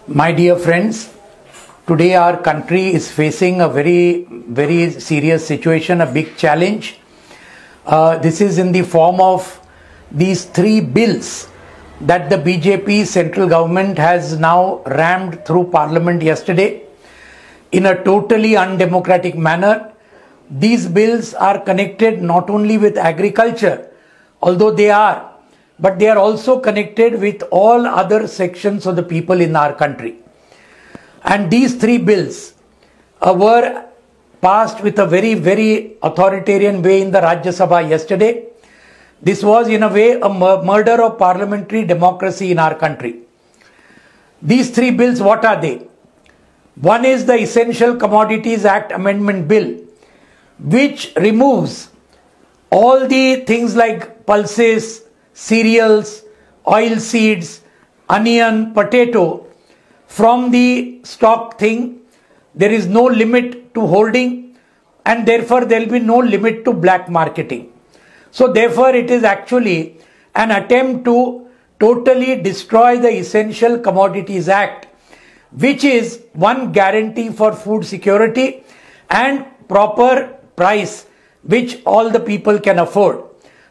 My dear friends, today our country is facing a very serious situation, a big challenge. This is in the form of these three bills that the BJP central government has now rammed through parliament yesterday in a totally undemocratic manner. These bills are connected not only with agriculture, although they are, but they are also connected with all other sections of the people in our country. And these three bills were passed with a very authoritarian way in the Rajya Sabha yesterday. This was in a way a murder of parliamentary democracy in our country. These three bills, what are they? One is the Essential Commodities Act Amendment Bill, which removes all the things like pulses, cereals, oil seeds, onion, potato from the stock thing. There is no limit to holding, and therefore there will be no limit to black marketing. So therefore it is actually an attempt to totally destroy the Essential Commodities Act, which is one guarantee for food security and proper price which all the people can afford.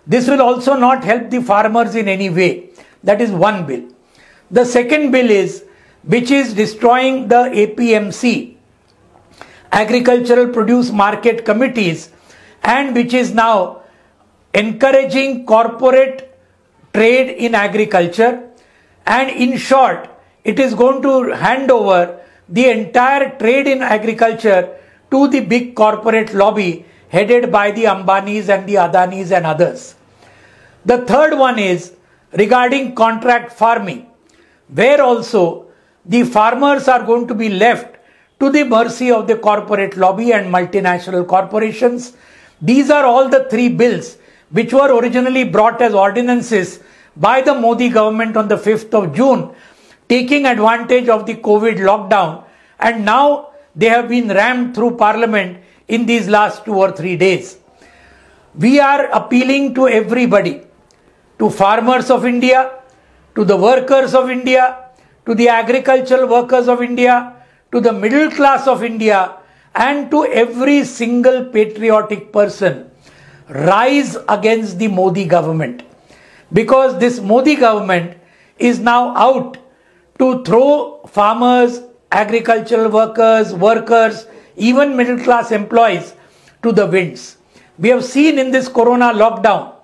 This will also not help the farmers in any way. That is one bill. The second bill is, which is destroying the APMC, Agricultural Produce Market Committees, and which is now encouraging corporate trade in agriculture, and in short, it is going to hand over the entire trade in agriculture to the big corporate lobby headed by the Ambanis and the Adanis and others. The third one is regarding contract farming, where also the farmers are going to be left to the mercy of the corporate lobby and multinational corporations. These are all the three bills which were originally brought as ordinances by the Modi government on the 5th of June, taking advantage of the COVID lockdown, and now they have been rammed through parliament in these last 2 or 3 days. We are appealing to everybody, to farmers of India, to the workers of India, to the agricultural workers of India, to the middle class of India, and to every single patriotic person. Rise against the Modi government, because this Modi government is now out to throw farmers, agricultural workers, even middle class employees to the winds. We have seen in this corona lockdown,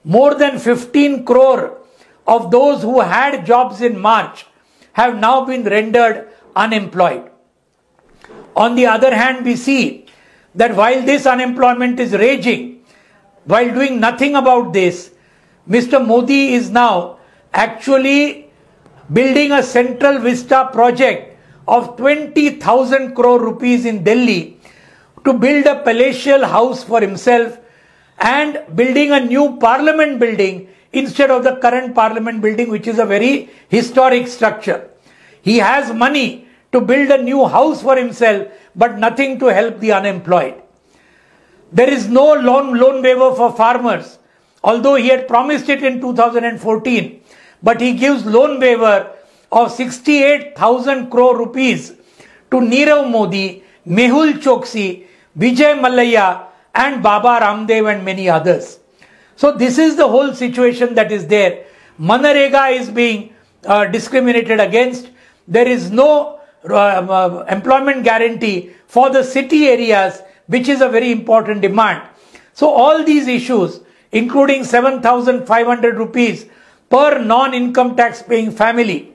more than 15 crore of those who had jobs in March have now been rendered unemployed. On the other hand, we see that while this unemployment is raging, while doing nothing about this, Mr. Modi is now actually building a Central Vista project of 20,000 crore rupees in Delhi to build a palatial house for himself and building a new parliament building instead of the current parliament building, which is a very historic structure. He has money to build a new house for himself, but nothing to help the unemployed. There is no loan waiver for farmers, although he had promised it in 2014, but he gives loan waiver of 68,000 crore rupees to Nirav Modi, Mehul Choksi, Vijay Mallya, and Baba Ramdev and many others. So this is the whole situation that is there. Manarega is being discriminated against. There is no employment guarantee for the city areas, which is a very important demand. So all these issues, including 7,500 rupees per non-income tax paying family,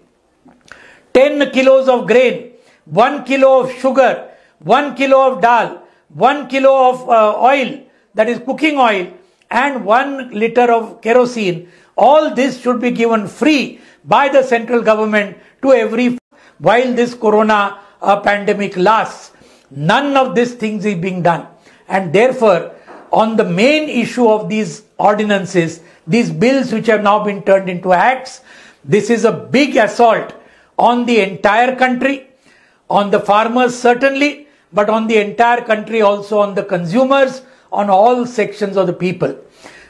10 kilos of grain, 1 kilo of sugar, 1 kilo of dal, 1 kilo of oil, that is cooking oil, and 1 liter of kerosene. All this should be given free by the central government to every while this corona pandemic lasts. None of these things is being done. And therefore, on the main issue of these ordinances, these bills which have now been turned into acts, this is a big assault on the entire country, on the farmers certainly, but on the entire country also, on the consumers, on all sections of the people.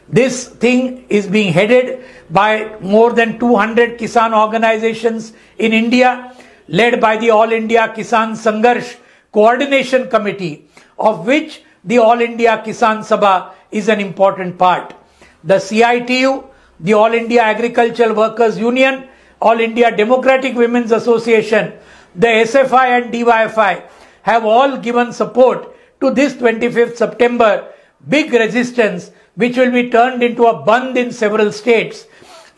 This thing is being headed by more than 200 Kisan organizations in India, led by the All India Kisan Sangharsh Coordination Committee, of which the All India Kisan Sabha is an important part. The CITU, the All India Agricultural Workers Union, All India Democratic Women's Association, the SFI and DYFI have all given support to this 25th September big resistance, which will be turned into a Bandh in several states.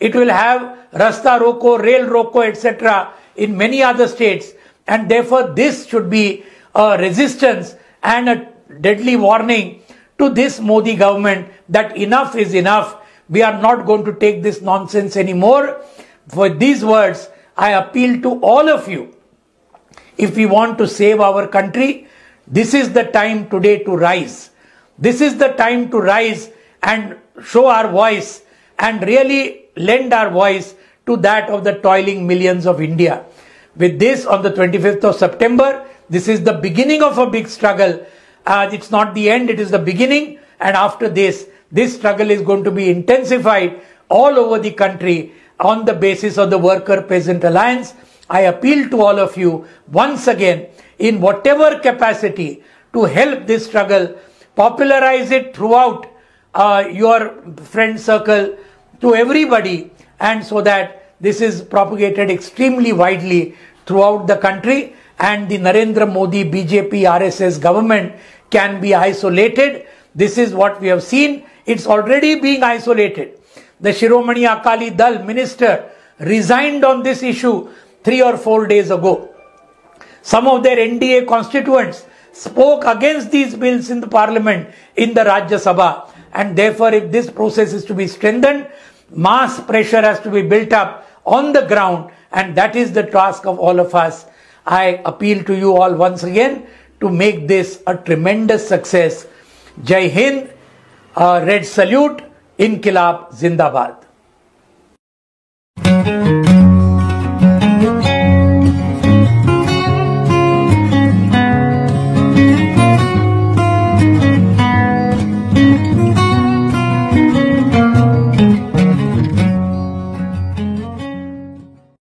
It will have Rasta Roko, Rail Roko, etc. in many other states, and therefore this should be a resistance and a deadly warning to this Modi government that enough is enough. We are not going to take this nonsense anymore. For these words, I appeal to all of you. If we want to save our country, this is the time today to rise. This is the time to rise and show our voice and really lend our voice to that of the toiling millions of India. With this, on the 25th of September, this is the beginning of a big struggle. It's not the end, it is the beginning. And after this struggle is going to be intensified all over the country on the basis of the Worker-Peasant Alliance. I appeal to all of you once again, in whatever capacity, to help this struggle, popularize it throughout your friend circle, to everybody, and so that this is propagated extremely widely throughout the country, and the Narendra Modi BJP RSS government can be isolated. This is what we have seen. It's already being isolated. The Shiromani Akali Dal minister resigned on this issue 3 or 4 days ago. Some of their NDA constituents spoke against these bills in the parliament, in the Rajya Sabha, and therefore if this process is to be strengthened, mass pressure has to be built up on the ground, and that is the task of all of us. I appeal to you all once again to make this a tremendous success. Jai Hind, red salute, Inqilab Zindabad.